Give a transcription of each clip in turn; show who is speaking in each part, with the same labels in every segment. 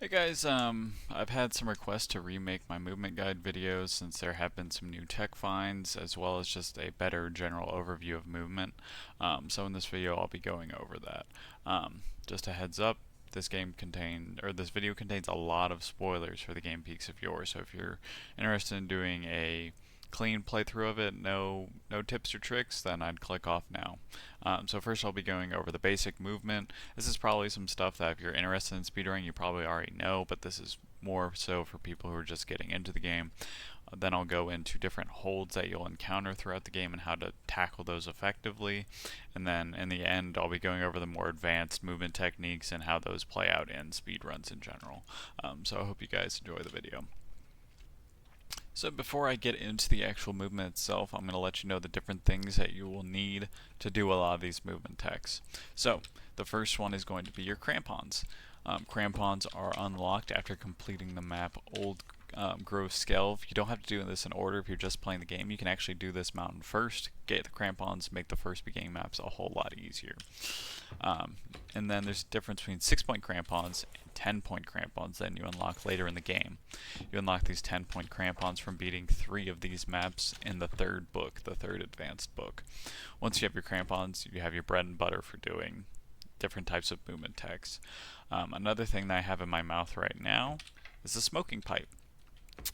Speaker 1: Hey guys, I've had some requests to remake my movement guide videos since there have been some new tech finds as well as just a better general overview of movement. So in this video I'll be going over that. Just a heads up, this video contains a lot of spoilers for the game Peaks of Yore, so if you're interested in doing a clean playthrough of it, no tips or tricks, then I'd click off now. So first I'll be going over the basic movement. This is probably some stuff that if you're interested in speedrunning you probably already know, but this is more so for people who are just getting into the game. Then I'll go into different holds that you'll encounter throughout the game and how to tackle those effectively. And then in the end, I'll be going over the more advanced movement techniques and how those play out in speedruns in general. So I hope you guys enjoy the video. So before I get into the actual movement itself, I'm going to let you know the different things that you will need to do a lot of these movement techs. So the first one is going to be your crampons. Crampons are unlocked after completing the map Old Grove Skelve. You don't have to do this in order if you're just playing the game. You can actually do this mountain first, get the crampons, make the first beginning maps a whole lot easier. And then there's a difference between 6-point crampons and 10-point crampons that you unlock later in the game. You unlock these 10-point crampons from beating 3 of these maps in the third book, the third advanced book. Once you have your crampons, you have your bread and butter for doing different types of movement techs. Another thing that I have in my mouth right now is the smoking pipe.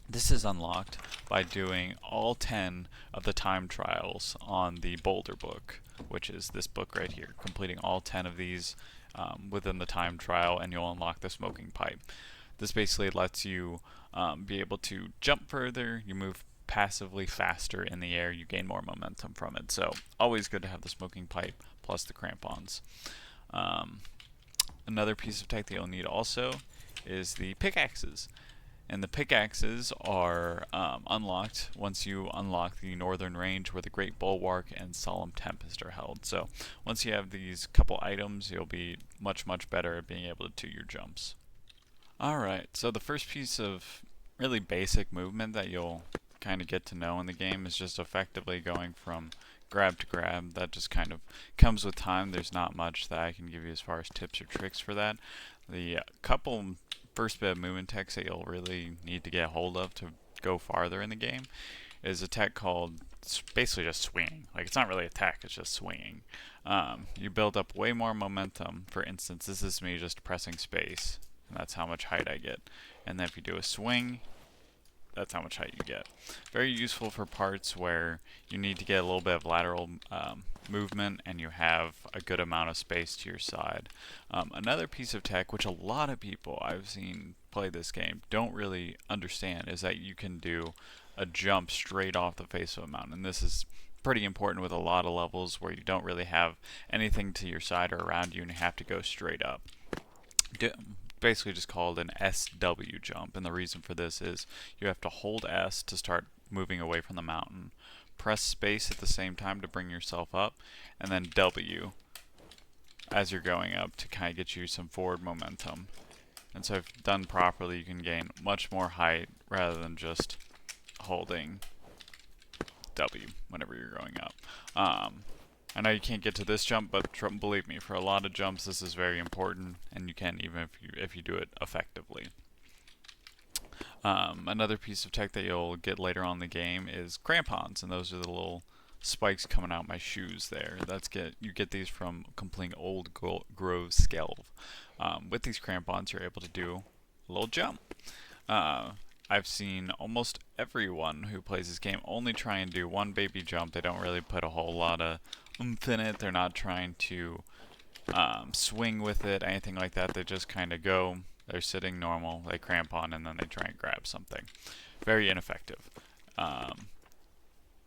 Speaker 1: This is unlocked by doing all 10 of the time trials on the Boulder book, which is this book right here. Completing all 10 of these within the time trial and you'll unlock the smoking pipe. This basically lets you be able to jump further, you move passively faster in the air, you gain more momentum from it. So always good to have the smoking pipe plus the crampons. Another piece of tech that you'll need also is the pickaxes. And the pickaxes are unlocked once you unlock the northern range where the Great Bulwark and Solemn Tempest are held. So once you have these couple items, you'll be much better at being able to do your jumps. Alright, so the first piece of really basic movement that you'll kind of get to know in the game is just effectively going from grab to grab. That just kind of comes with time. There's not much that I can give you as far as tips or tricks for that. The couple first bit of movement techs that you'll really need to get a hold of to go farther in the game is a tech called basically just swinging. Like, it's not really a tech, it's just swinging. You build up way more momentum. For instance, this is me just pressing space, and that's how much height I get. And then if you do a swing, that's how much height you get. Very useful for parts where you need to get a little bit of lateral movement and you have a good amount of space to your side. Another piece of tech which a lot of people I've seen play this game don't really understand is that you can do a jump straight off the face of a mountain. And this is pretty important with a lot of levels where you don't really have anything to your side or around you and you have to go straight up. Basically just called an SW jump, and the reason for this is you have to hold S to start moving away from the mountain, press space at the same time to bring yourself up, and then W as you're going up to kind of get you some forward momentum. And so if done properly, you can gain much more height rather than just holding W whenever you're going up. I know you can't get to this jump, but believe me, for a lot of jumps this is very important, and you can even if you do it effectively. Another piece of tech that you'll get later on in the game is crampons, and those are the little spikes coming out my shoes there. You get these from completing Old Grove Skelve. With these crampons, you're able to do a little jump. I've seen almost everyone who plays this game only try and do one baby jump. They don't really put a whole lot of oomph in it. They're not trying to swing with it, anything like that. They just kind of go. They're sitting normal. They crampon and then they try and grab something. Very ineffective.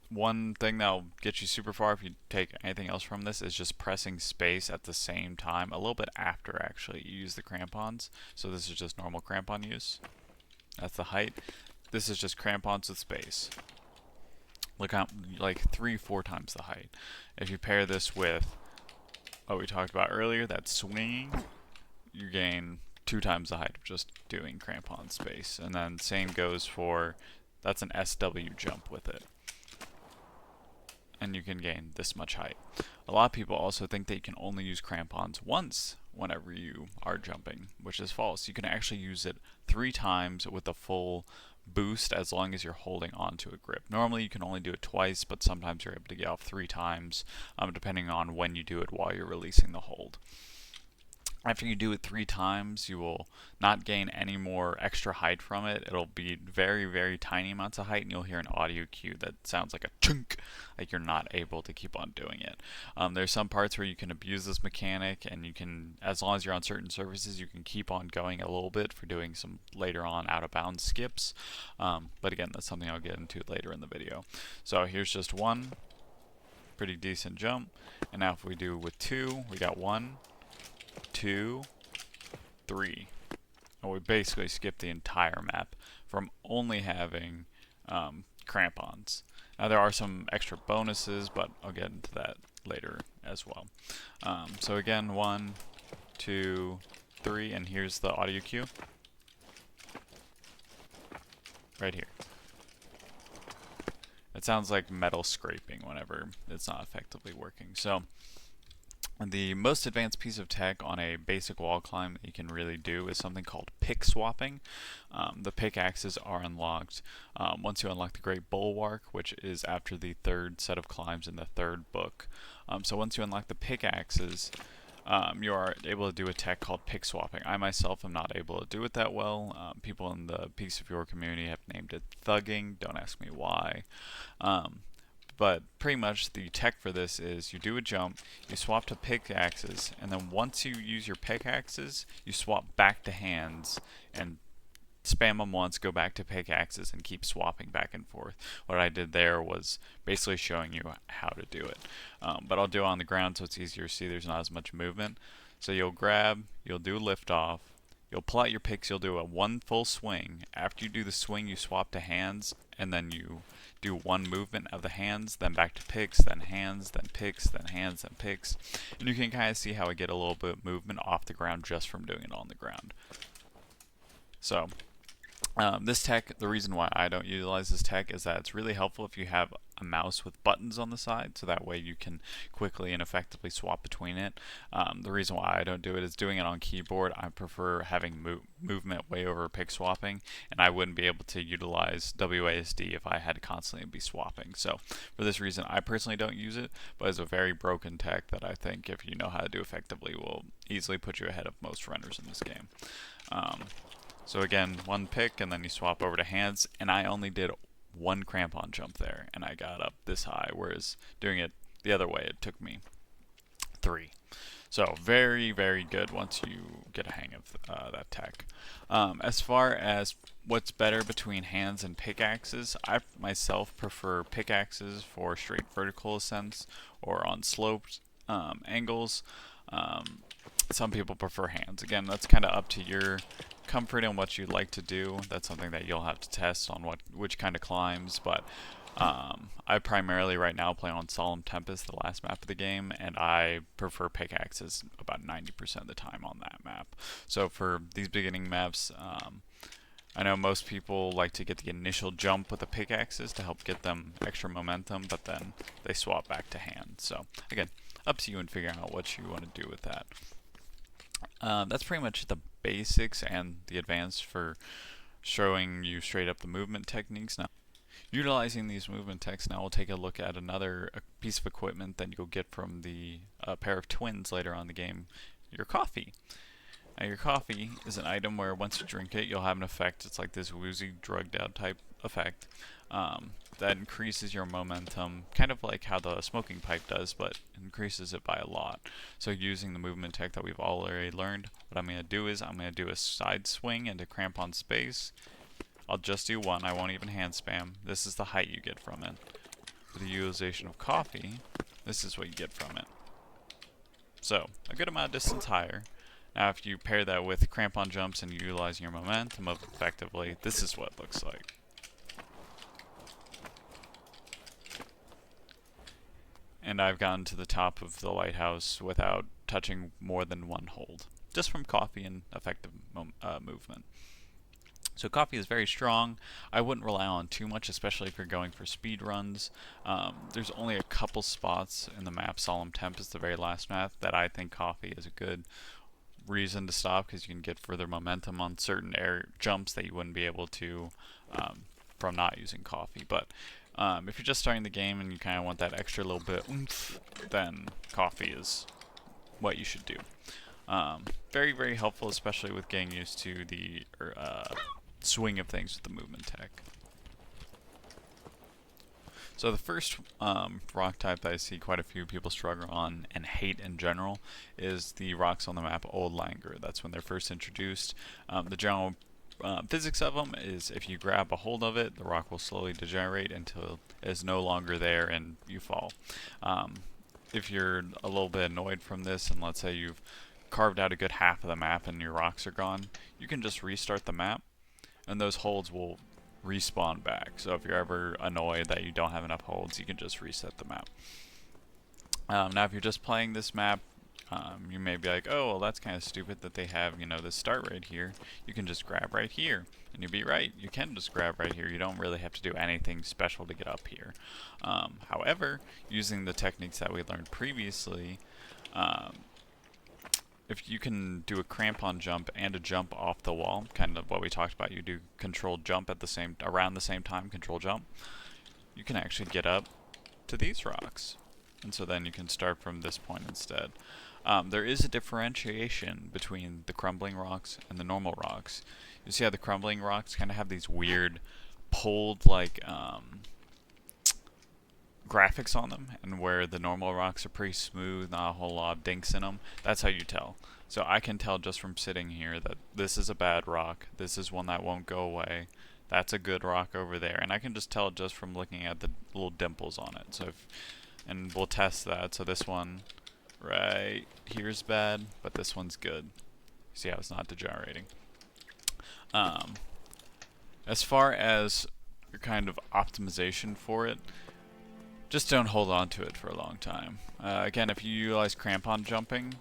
Speaker 1: One thing that'll get you super far if you take anything else from this is just pressing space at the same time, a little bit after actually you use the crampons. So this is just normal crampon use. That's the height. This is just crampons with space. Look out, like 3-4 times the height. If you pair this with what we talked about earlier, that swinging, you gain 2 times the height of just doing crampon space. And then same goes for, that's an SW jump with it. And you can gain this much height. A lot of people also think that you can only use crampons once whenever you are jumping, which is false. You can actually use it 3 times with a full boost as long as you're holding onto a grip. Normally you can only do it twice, but sometimes you're able to get off 3 times, depending on when you do it while you're releasing the hold. After you do it 3 times, you will not gain any more extra height from it. It'll be very, very tiny amounts of height, and you'll hear an audio cue that sounds like a chunk, like you're not able to keep on doing it. There's some parts where you can abuse this mechanic, and you can, as long as you're on certain surfaces, you can keep on going a little bit for doing some later on out of bounds skips. But again, that's something I'll get into later in the video. So here's just one pretty decent jump, and now if we do with 2, we got 1, 2, 3. And we basically skipped the entire map from only having crampons. Now there are some extra bonuses, but I'll get into that later as well. So again, 1, 2, 3, and here's the audio cue. Right here. It sounds like metal scraping whenever it's not effectively working. So the most advanced piece of tech on a basic wall climb that you can really do is something called pick swapping. The pickaxes are unlocked once you unlock the Great Bulwark, which is after the 3rd set of climbs in the 3rd book. So once you unlock the pickaxes, you are able to do a tech called pick swapping. I myself am not able to do it that well. People in the Piece of Yore community have named it thugging. Don't ask me why. But pretty much the tech for this is you do a jump, you swap to pickaxes, and then once you use your pickaxes, you swap back to hands and spam them once, go back to pickaxes, and keep swapping back and forth. What I did there was basically showing you how to do it. But I'll do it on the ground so it's easier to see. There's not as much movement. So you'll grab, you'll do lift off, you'll pull out your picks, you'll do a 1 full swing. After you do the swing, you swap to hands, and then you do 1 movement of the hands, then back to picks, then hands, then picks, then hands, then picks. And you can kind of see how I get a little bit of movement off the ground just from doing it on the ground. So this tech, the reason why I don't utilize this tech is that it's really helpful if you have a mouse with buttons on the side, so that way you can quickly and effectively swap between it. The reason why I don't do it is doing it on keyboard. I prefer having movement way over pick swapping, and I wouldn't be able to utilize WASD if I had to constantly be swapping. So for this reason, I personally don't use it, but it's a very broken tech that I think if you know how to do effectively will easily put you ahead of most runners in this game. So again, 1 pick, and then you swap over to hands, and I only did 1 crampon jump there, and I got up this high, whereas doing it the other way, it took me 3. So very, very good once you get a hang of that tech. As far as what's better between hands and pickaxes, I myself prefer pickaxes for straight vertical ascents or on sloped angles. Some people prefer hands. Again, that's kind of up to your comfort and what you'd like to do. That's something that you'll have to test on which kind of climbs, but I primarily right now play on Solemn Tempest, the last map of the game, and I prefer pickaxes about 90% of the time on that map. So for these beginning maps, I know most people like to get the initial jump with the pickaxes to help get them extra momentum, but then they swap back to hands. So again, up to you in figuring out what you want to do with that. That's pretty much the basics and the advanced for showing you straight up the movement techniques. Now, utilizing these movement techs, now we'll take a look at another piece of equipment that you'll get from the pair of twins later on in the game, your coffee. Now your coffee is an item where once you drink it, you'll have an effect. It's like this woozy, drugged out type effect that increases your momentum, kind of like how the smoking pipe does, but increases it by a lot. So using the movement tech that we've already learned, what I'm going to do is I'm going to do a side swing into crampon space. I'll just do 1, I won't even hand spam. This is the height you get from it. With the utilization of coffee, this is what you get from it. So, a good amount of distance higher. Now if you pair that with crampon jumps and utilizing your momentum effectively, this is what it looks like. And I've gotten to the top of the lighthouse without touching more than 1 hold, just from coffee and effective movement. So coffee is very strong. I wouldn't rely on too much, especially if you're going for speed runs. There's only a couple spots in the map, Solemn Tempest, the very last map, that I think coffee is a good reason to stop because you can get further momentum on certain air jumps that you wouldn't be able to from not using coffee. But if you're just starting the game and you kind of want that extra little bit oomph, then coffee is what you should do. Very, very helpful, especially with getting used to the swing of things with the movement tech. So the first rock type that I see quite a few people struggle on and hate in general is the rocks on the map Old Langer. That's when they're first introduced. The general physics of them is if you grab a hold of it, the rock will slowly degenerate until it is no longer there and you fall. If you're a little bit annoyed from this, and let's say you've carved out a good half of the map and your rocks are gone, you can just restart the map and those holds will respawn back. So if you're ever annoyed that you don't have enough holds, you can just reset the map. Now if you're just playing this map, you may be like, oh, well, that's kind of stupid that they have, this start right here. You can just grab right here. And you'd be right, you can just grab right here. You don't really have to do anything special to get up here. However, using the techniques that we learned previously, if you can do a crampon jump and a jump off the wall, kind of what we talked about, you do controlled jump at around the same time, control jump, you can actually get up to these rocks. And so then you can start from this point instead. There is a differentiation between the crumbling rocks and the normal rocks. You see how the crumbling rocks kind of have these weird pulled like graphics on them, and where the normal rocks are pretty smooth, not a whole lot of dinks in them. That's how you tell. So I can tell just from sitting here that this is a bad rock, this is one that won't go away, that's a good rock over there, and I can just tell just from looking at the little dimples on it. So and we'll test that. So this one right here's bad, but this one's good. See how it's not degenerating. As far as your kind of optimization for it, just don't hold on to it for a long time. Again, if you utilize crampon jumping,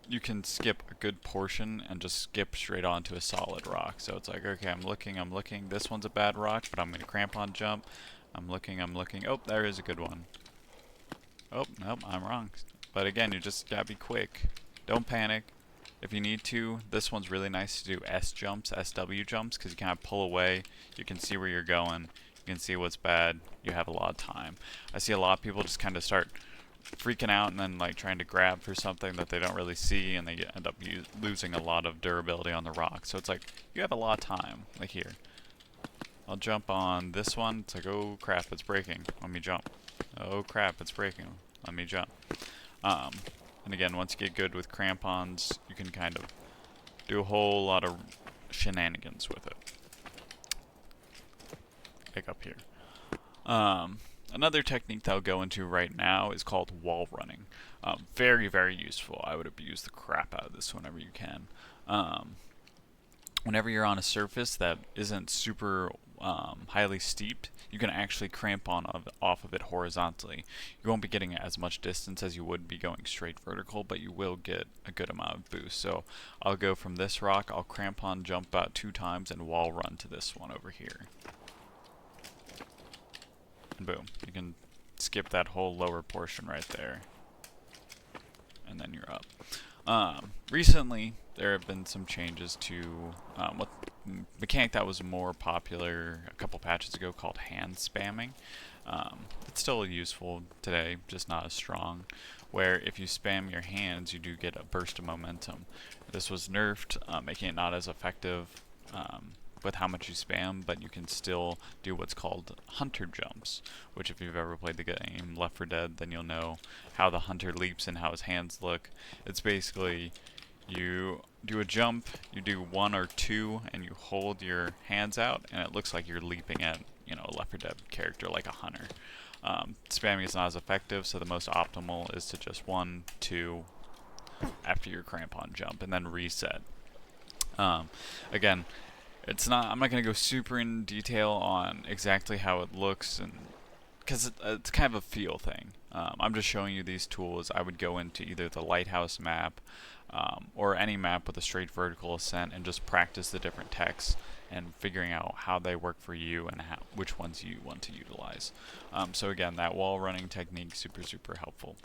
Speaker 1: you can skip a good portion and just skip straight onto a solid rock. So it's like, okay, I'm looking, this one's a bad rock, but I'm going to crampon jump. I'm looking, oh, there is a good one. Oh, nope, I'm wrong. But again, you just gotta be quick. Don't panic. If you need to, this one's really nice to do S jumps, SW jumps, because you kind of pull away, you can see where you're going, you can see what's bad, you have a lot of time. I see a lot of people just kind of start freaking out and then like trying to grab for something that they don't really see, and they end up losing a lot of durability on the rock. So it's like, you have a lot of time. Like here, I'll jump on this one, it's like, oh crap, it's breaking, let me jump. Oh crap, it's breaking, let me jump. And again, once you get good with crampons, you can kind of do a whole lot of shenanigans with it. Like up here. Another technique that I'll go into right now is called wall running. Very, very useful. I would abuse the crap out of this whenever you can. Whenever you're on a surface that isn't super highly steeped, you can actually crampon off of it horizontally. You won't be getting as much distance as you would be going straight vertical, but you will get a good amount of boost. So I'll go from this rock, I'll crampon jump about 2 times and wall run to this one over here. And boom, you can skip that whole lower portion right there. And then you're up. Recently, there have been some changes to what mechanic that was more popular a couple patches ago called hand spamming. It's still useful today, just not as strong, where if you spam your hands, you do get a burst of momentum. This was nerfed, making it not as effective with how much you spam, but you can still do what's called hunter jumps, which if you've ever played the game Left 4 Dead, then you'll know how the hunter leaps and how his hands look. It's basically you do a jump, you do 1 or 2, and you hold your hands out, and it looks like you're leaping at, a Left 4 Dead character like a hunter. Spamming is not as effective, so the most optimal is to just 1, 2 after your crampon jump, and then reset. Again, I'm not going to go super in detail on exactly how it looks, and because it's kind of a feel thing. I'm just showing you these tools. I would go into either the lighthouse map or any map with a straight vertical ascent and just practice the different techs and figuring out how they work for you and which ones you want to utilize. So again, that wall running technique, super helpful.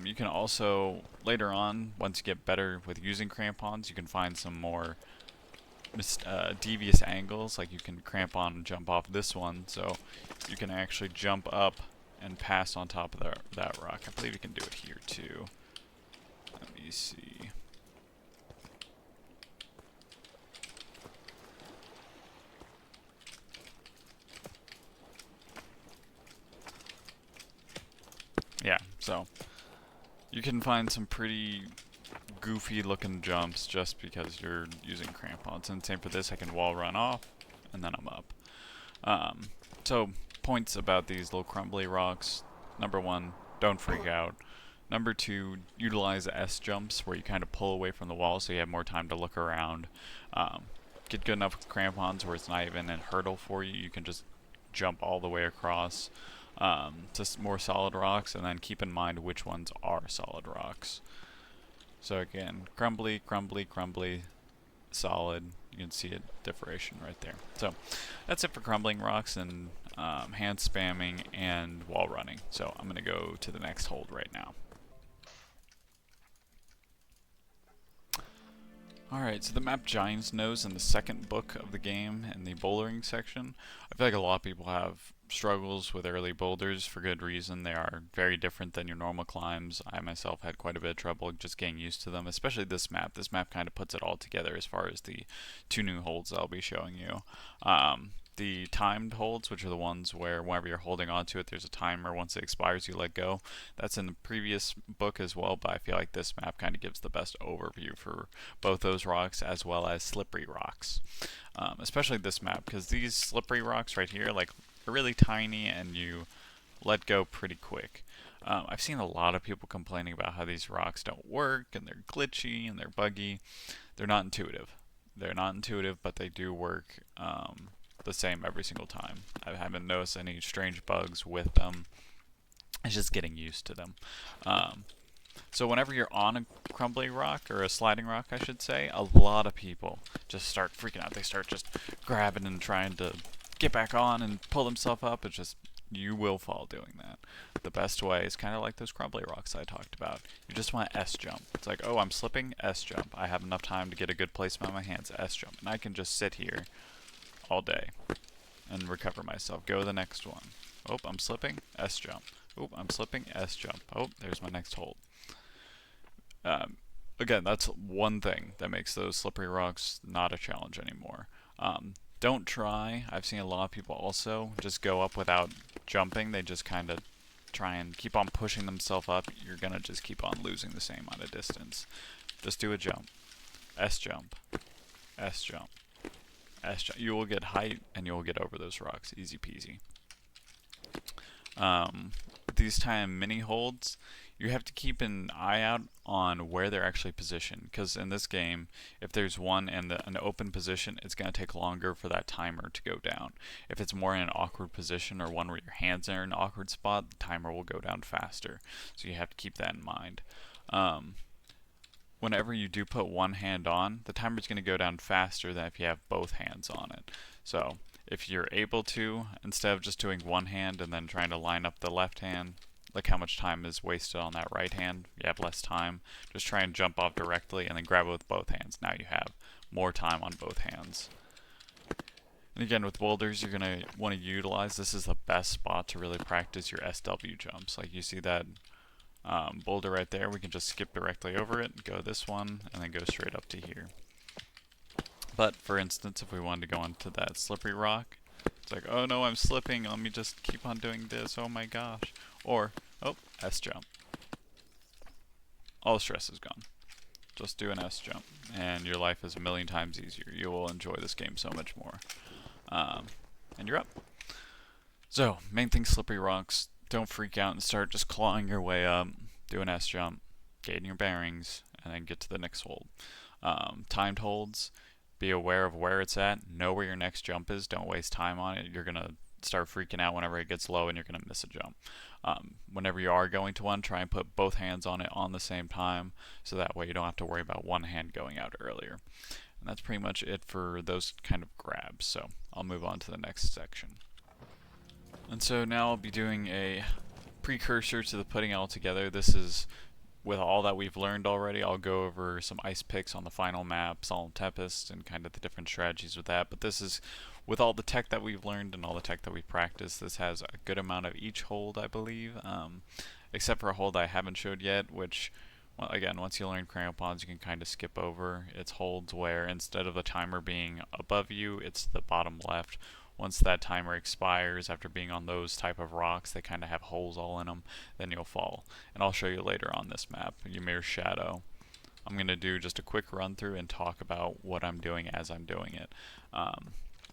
Speaker 1: You can also, later on, once you get better with using crampons, you can find some more devious angles, like you can crampon and jump off this one, so you can actually jump up and pass on top of that rock. I believe you can do it here too. Let me see. Yeah, so you can find some pretty goofy looking jumps just because you're using crampons. And same for this, I can wall run off and then I'm up. So points about these little crumbly rocks: number one, don't freak out. Number two, utilize S jumps where you kind of pull away from the wall so you have more time to look around. Get good enough with crampons where it's not even a hurdle for you. You can just jump all the way across to more solid rocks, and then keep in mind which ones are solid rocks. So again, crumbly, solid. You can see a differentiation right there. So that's it for crumbling rocks and hand spamming and wall running. So I'm going to go to the next hold right now. Alright, so the map Giant's Nose in the second book of the game in the bouldering section. I feel like a lot of people have struggles with early boulders for good reason. They are very different than your normal climbs. I myself had quite a bit of trouble just getting used to them, especially this map. This map kind of puts it all together as far as the two new holds I'll be showing you. The timed holds, which are the ones where whenever you're holding onto it, there's a timer. Once it expires, you let go. That's in the previous book as well, but I feel like this map kind of gives the best overview for both those rocks as well as slippery rocks. Especially this map, because these slippery rocks right here, like, are really tiny and you let go pretty quick. I've seen a lot of people complaining about how these rocks don't work and they're glitchy and they're buggy. They're not intuitive. They're not intuitive, but they do work the same every single time. I haven't noticed any strange bugs with them. It's just getting used to them. So whenever you're on a crumbly rock, or a sliding rock I should say, a lot of people just start freaking out. They start just grabbing and trying to get back on and pull themselves up. It's just, you will fall doing that. The best way is kind of like those crumbly rocks I talked about. You just want to S jump. It's like, oh, I'm slipping, S jump. I have enough time to get a good placement on my hands, S jump. And I can just sit here all day and recover myself. Go to the next one. Oh, I'm slipping, S jump. Oh, I'm slipping, S jump. Oh, there's my next hold. Again, that's one thing that makes those slippery rocks not a challenge anymore. Don't try. I've seen a lot of people also just go up without jumping. They just kind of try and keep on pushing themselves up. You're going to just keep on losing the same amount of distance. Just do a jump. S jump. S jump. S jump. You will get height and you will get over those rocks. Easy peasy. These time mini holds, you have to keep an eye out on where they're actually positioned, because in this game, if there's one in an open position, it's going to take longer for that timer to go down. If it's more in an awkward position, or one where your hands are in an awkward spot, the timer will go down faster. So you have to keep that in mind. Whenever you do put one hand on, the timer is going to go down faster than if you have both hands on it. So if you're able to, instead of just doing one hand and then trying to line up the left hand, look how much time is wasted on that right hand. You have less time. Just try and jump off directly and then grab it with both hands. Now you have more time on both hands. And again, with boulders, you're going to want to utilize, this is the best spot to really practice your SW jumps. Like you see that boulder right there, we can just skip directly over it, go this one, and then go straight up to here. But for instance, if we wanted to go onto that slippery rock, it's like, oh no, I'm slipping, let me just keep on doing this, oh my gosh. Or, oh, S jump. All the stress is gone. Just do an S jump, and your life is a million times easier. You will enjoy this game so much more. And you're up. So, main thing, slippery rocks. Don't freak out and start just clawing your way up. Do an S jump, gain your bearings, and then get to the next hold. Timed holds. Be aware of where it's at. Know where your next jump is. Don't waste time on it. You're going to start freaking out whenever it gets low and you're going to miss a jump. Whenever you are going to one, try and put both hands on it on the same time, so that way you don't have to worry about one hand going out earlier. And that's pretty much it for those kind of grabs. So I'll move on to the next section. And so now I'll be doing a precursor to the putting it all together. This is with all that we've learned already. I'll go over some ice picks on the final map, Solemn Tempest, and kind of the different strategies with that. But this is with all the tech that we've learned and all the tech that we've practiced. This has a good amount of each hold, I believe, except for a hold I haven't showed yet, which, well, again, once you learn crampons, you can kind of skip over. It's holds where instead of the timer being above you, it's the bottom left. Once that timer expires after being on those type of rocks, they kind of have holes all in them, then you'll fall. And I'll show you later on this map, Ymir's Shadow. I'm going to do just a quick run through and talk about what I'm doing as I'm doing it.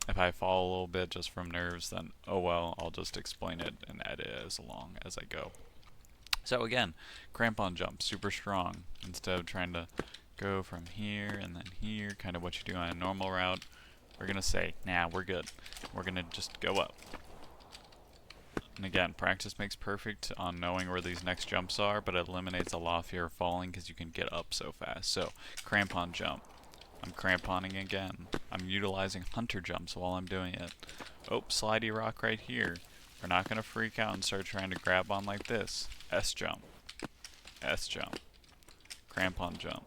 Speaker 1: If I fall a little bit just from nerves, then oh well, I'll just explain it and edit it as along as I go. So again, crampon jump, super strong. Instead of trying to go from here and then here, kind of what you do on a normal route, we're going to say, nah, we're good. We're going to just go up. And again, practice makes perfect on knowing where these next jumps are, but it eliminates a lot of fear of falling because you can get up so fast. So, crampon jump. I'm cramponing again. I'm utilizing hunter jumps while I'm doing it. Oh, slidey rock right here. We're not going to freak out and start trying to grab on like this. S jump. S jump. Crampon jump.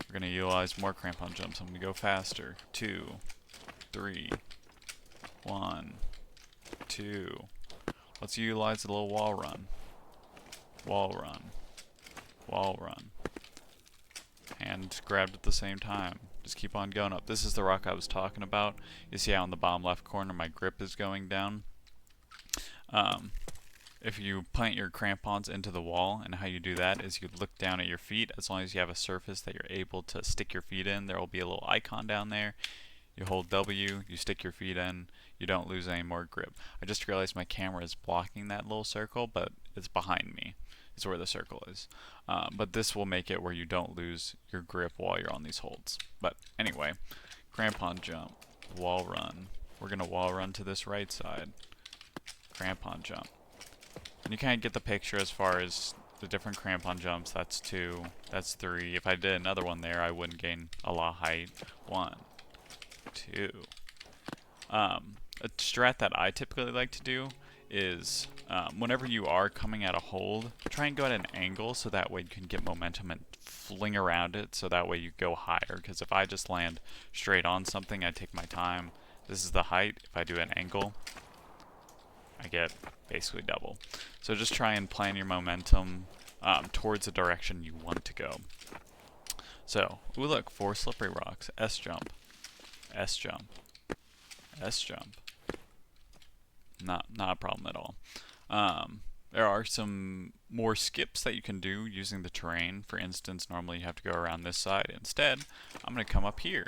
Speaker 1: We're going to utilize more crampon jumps. I'm going to go faster. 2, 3, 1, 2. Let's utilize a little wall run. Wall run. Wall run. And grabbed at the same time. Just keep on going up. This is the rock I was talking about. You see how in the bottom left corner my grip is going down? If you plant your crampons into the wall, and how you do that is you look down at your feet. As long as you have a surface that you're able to stick your feet in, there will be a little icon down there. You hold W, you stick your feet in, you don't lose any more grip. I just realized my camera is blocking that little circle, but it's behind me. It's where the circle is. But this will make it where you don't lose your grip while you're on these holds. But anyway, crampon jump, wall run. We're going to wall run to this right side. Crampon jump. And you kind of get the picture as far as the different crampon jumps. That's 2, that's 3. If I did another one there, I wouldn't gain a lot of height. 1, 2. A strat that I typically like to do is whenever you are coming at a hold, try and go at an angle so that way you can get momentum and fling around it, so that way you go higher. Because if I just land straight on something, I take my time. This is the height. If I do an angle, I get basically double. So just try and plan your momentum towards the direction you want to go. So, ooh look, 4 slippery rocks. S jump. S jump. S jump. Not a problem at all. There are some more skips that you can do using the terrain. For instance, normally you have to go around this side. Instead, I'm going to come up here.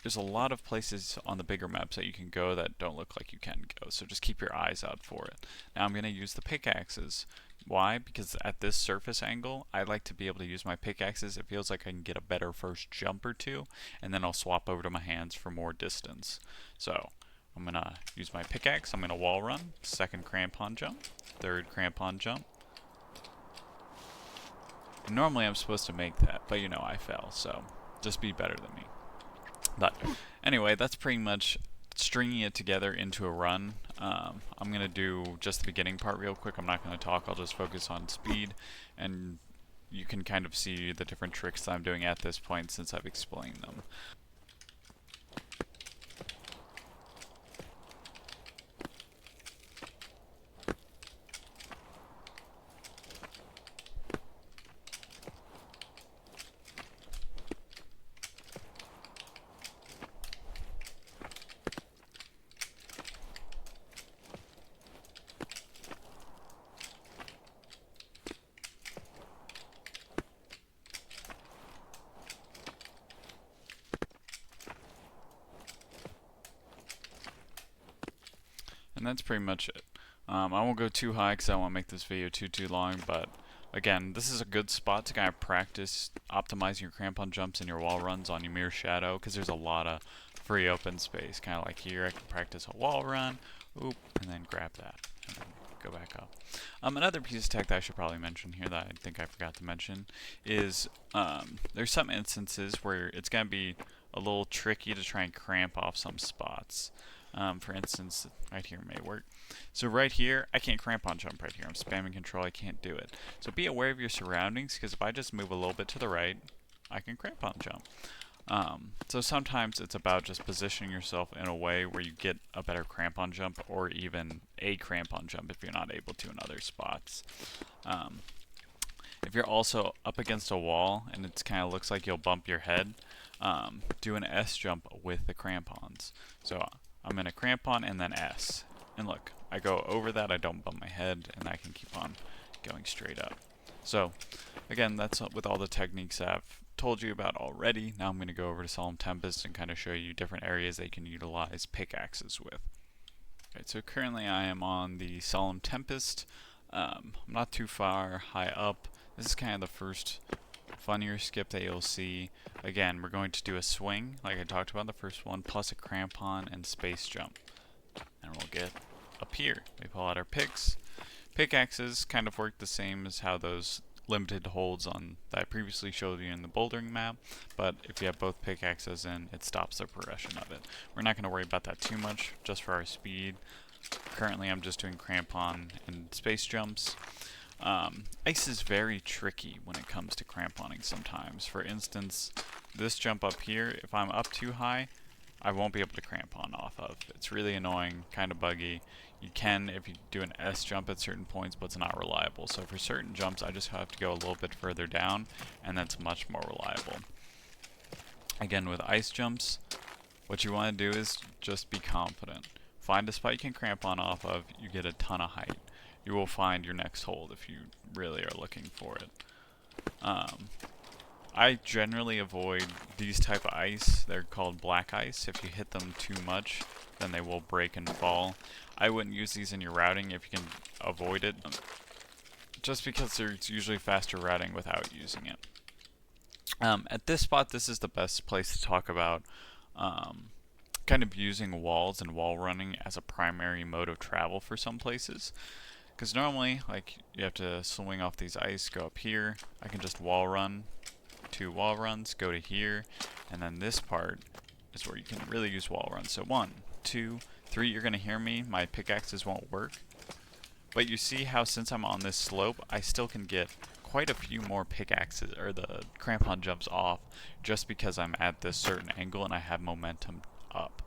Speaker 1: There's a lot of places on the bigger maps that you can go that don't look like you can go, so just keep your eyes out for it. Now I'm going to use the pickaxes. Why? Because at this surface angle, I like to be able to use my pickaxes. It feels like I can get a better first jump or two, and then I'll swap over to my hands for more distance. So I'm going to use my pickaxe. I'm going to wall run, second crampon jump, third crampon jump. And normally I'm supposed to make that, but you know I fell, so just be better than me. But anyway, that's pretty much stringing it together into a run. I'm going to do just the beginning part real quick. I'm not going to talk. I'll just focus on speed. And you can kind of see the different tricks that I'm doing at this point since I've explained them. And that's pretty much it. I won't go too high because I don't want to make this video too long, but again, this is a good spot to kind of practice optimizing your crampon jumps and your wall runs on Ymir's Shadow, because there's a lot of free open space. Kind of like here, I can practice a wall run, oop, and then grab that. And then go back up. Another piece of tech that I should probably mention here that I think I forgot to mention is there's some instances where it's going to be a little tricky to try and cramp off some spots. For instance, right here may work. So right here, I can't cramp on jump right here. I'm spamming control, I can't do it. So be aware of your surroundings, because if I just move a little bit to the right, I can cramp on jump. So sometimes it's about just positioning yourself in a way where you get a better crampon jump, or even a crampon jump if you're not able to in other spots. If you're also up against a wall and it kind of looks like you'll bump your head, do an S jump with the crampons. So I'm in a crampon and then S. And look, I go over that, I don't bump my head, and I can keep on going straight up. So again, that's with all the techniques that I've told you about already. Now I'm going to go over to Solemn Tempest and kind of show you different areas that you can utilize pickaxes with. Alright, so currently I am on the Solemn Tempest. I'm not too far high up. This is kind of the first funnier skip that you'll see. Again, we're going to do a swing, like I talked about in the first one, plus a crampon and space jump. And we'll get up here. We pull out our picks. Pickaxes kind of work the same as how those limited holds on that I previously showed you in the bouldering map, but if you have both pickaxes in, it stops the progression of it. We're not going to worry about that too much, just for our speed. Currently I'm just doing crampon and space jumps. Ice is very tricky when it comes to cramponing sometimes. For instance, this jump up here, if I'm up too high, I won't be able to crampon off of. It's really annoying, kind of buggy. You can if you do an S jump at certain points, but it's not reliable. So for certain jumps, I just have to go a little bit further down, and that's much more reliable. Again, with ice jumps, what you want to do is just be confident. Find a spot you can crampon off of, you get a ton of height. You will find your next hold if you really are looking for it. I generally avoid these type of ice. They're called black ice. If you hit them too much, then they will break and fall. I wouldn't use these in your routing if you can avoid it, just because there's usually faster routing without using it. At this spot, this is the best place to talk about kind of using walls and wall running as a primary mode of travel for some places. Because normally, like, you have to swing off these ice, go up here. I can just wall run, 2 wall runs, go to here, and then this part is where you can really use wall runs. So 1, 2, 3, you're going to hear me, my pickaxes won't work. But you see how since I'm on this slope, I still can get quite a few more pickaxes, or the crampon jumps off, just because I'm at this certain angle and I have momentum up.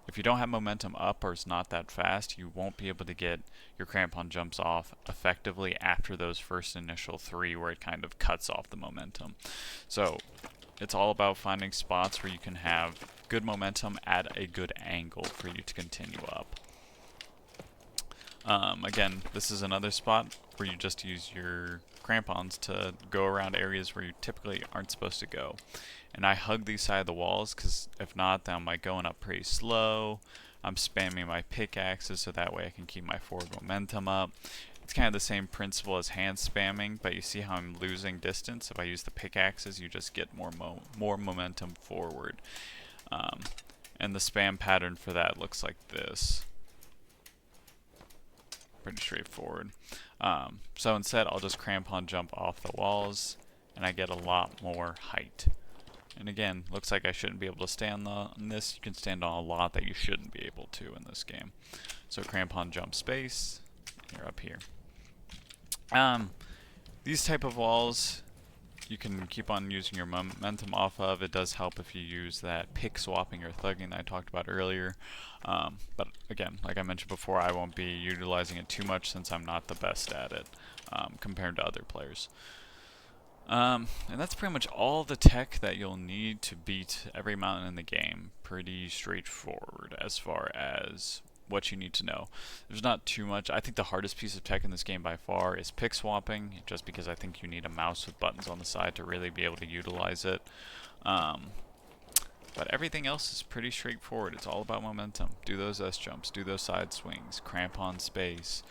Speaker 1: If you don't have momentum up or it's not that fast, you won't be able to get your crampon jumps off effectively after those first initial 3 where it kind of cuts off the momentum. So it's all about finding spots where you can have good momentum at a good angle for you to continue up. Again, this is another spot where you just use your crampons to go around areas where you typically aren't supposed to go. And I hug these side of the walls, because if not, then I'm like going up pretty slow. I'm spamming my pickaxes so that way I can keep my forward momentum up. It's kind of the same principle as hand spamming, but you see how I'm losing distance. If I use the pickaxes, you just get more momentum forward. And the spam pattern for that looks like this. Pretty straightforward. So instead, I'll just crampon jump off the walls, and I get a lot more height. And again, looks like I shouldn't be able to stand on this. You can stand on a lot that you shouldn't be able to in this game. So crampon jump space, you're up here. These type of walls, you can keep on using your momentum off of. It does help if you use that pick swapping or thugging that I talked about earlier. But again, like I mentioned before, I won't be utilizing it too much since I'm not the best at it compared to other players. And that's pretty much all the tech that you'll need to beat every mountain in the game. Pretty straightforward as far as what you need to know. There's not too much. I think the hardest piece of tech in this game by far is pick swapping, just because I think you need a mouse with buttons on the side to really be able to utilize it. But everything else is pretty straightforward. It's all about momentum. Do those S jumps, do those side swings, crampon space,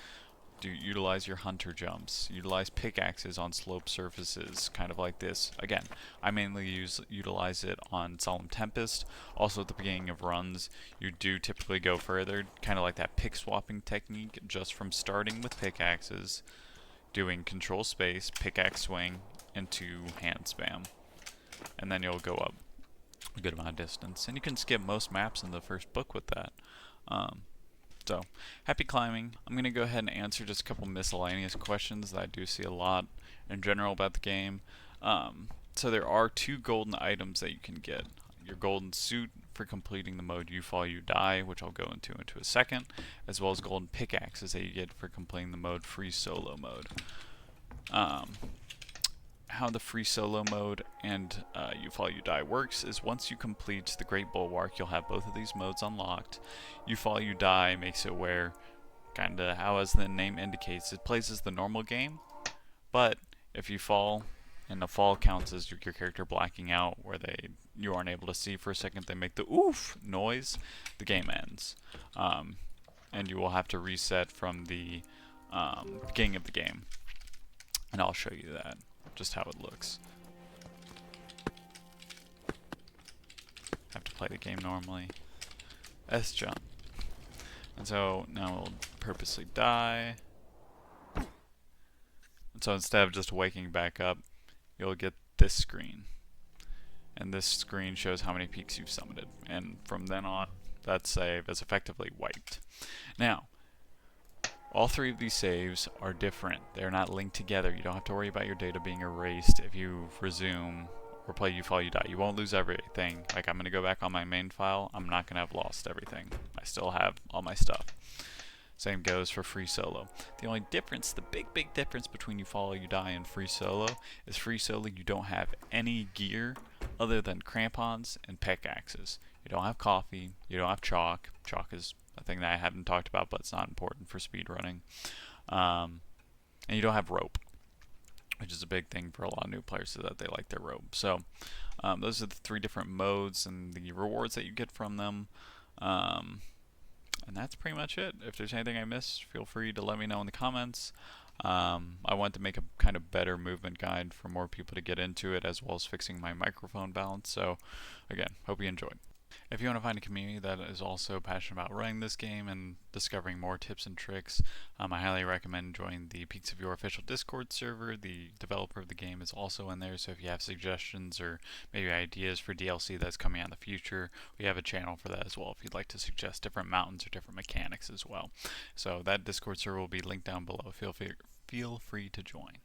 Speaker 1: utilize your hunter jumps, utilize pickaxes on slope surfaces, kind of like this. Again, I mainly utilize it on Solemn Tempest. Also at the beginning of runs, you do typically go further, kind of like that pick swapping technique, just from starting with pickaxes, doing control space, pickaxe swing, into hand spam. And then you'll go up a good amount of distance. And you can skip most maps in the first book with that. So, happy climbing. I'm going to go ahead and answer just a couple miscellaneous questions that I do see a lot in general about the game. So there are 2 golden items that you can get. Your golden suit for completing the mode You Fall, You Die, which I'll go into a second, as well as golden pickaxes that you get for completing the mode Free Solo mode. How the free solo mode and You Fall, You Die works is once you complete the Great Bulwark, you'll have both of these modes unlocked. You Fall, You Die makes it where, kinda how as the name indicates, it plays as the normal game, but if you fall, and the fall counts as your character blacking out, where you aren't able to see for a second, they make the oof noise, the game ends. And you will have to reset from the beginning of the game. And I'll show you that, just how it looks. Have to play the game normally. S jump. And so now we'll purposely die. And so instead of just waking back up, you'll get this screen. And this screen shows how many peaks you've summited. And from then on, that save is effectively wiped. Now, all 3 of these saves are different. They're not linked together. You don't have to worry about your data being erased if you resume or play You Fall, You Die. You won't lose everything. Like, I'm going to go back on my main file. I'm not going to have lost everything. I still have all my stuff. Same goes for Free Solo. The only difference, the big difference between You Fall, You Die and Free Solo is Free Solo you don't have any gear other than crampons and pickaxes. You don't have coffee. You don't have chalk. Chalk is a thing that I haven't talked about, but it's not important for speedrunning. And you don't have rope, which is a big thing for a lot of new players, so that they like their rope. So those are the 3 different modes and the rewards that you get from them. And that's pretty much it. If there's anything I missed, feel free to let me know in the comments. I wanted to make a kind of better movement guide for more people to get into it, as well as fixing my microphone balance. So again, hope you enjoyed. If you want to find a community that is also passionate about running this game and discovering more tips and tricks, I highly recommend joining the Peaks of Yore official Discord server. The developer of the game is also in there, so if you have suggestions or maybe ideas for DLC that's coming out in the future, we have a channel for that as well if you'd like to suggest different mountains or different mechanics as well. So that Discord server will be linked down below. Feel free to join.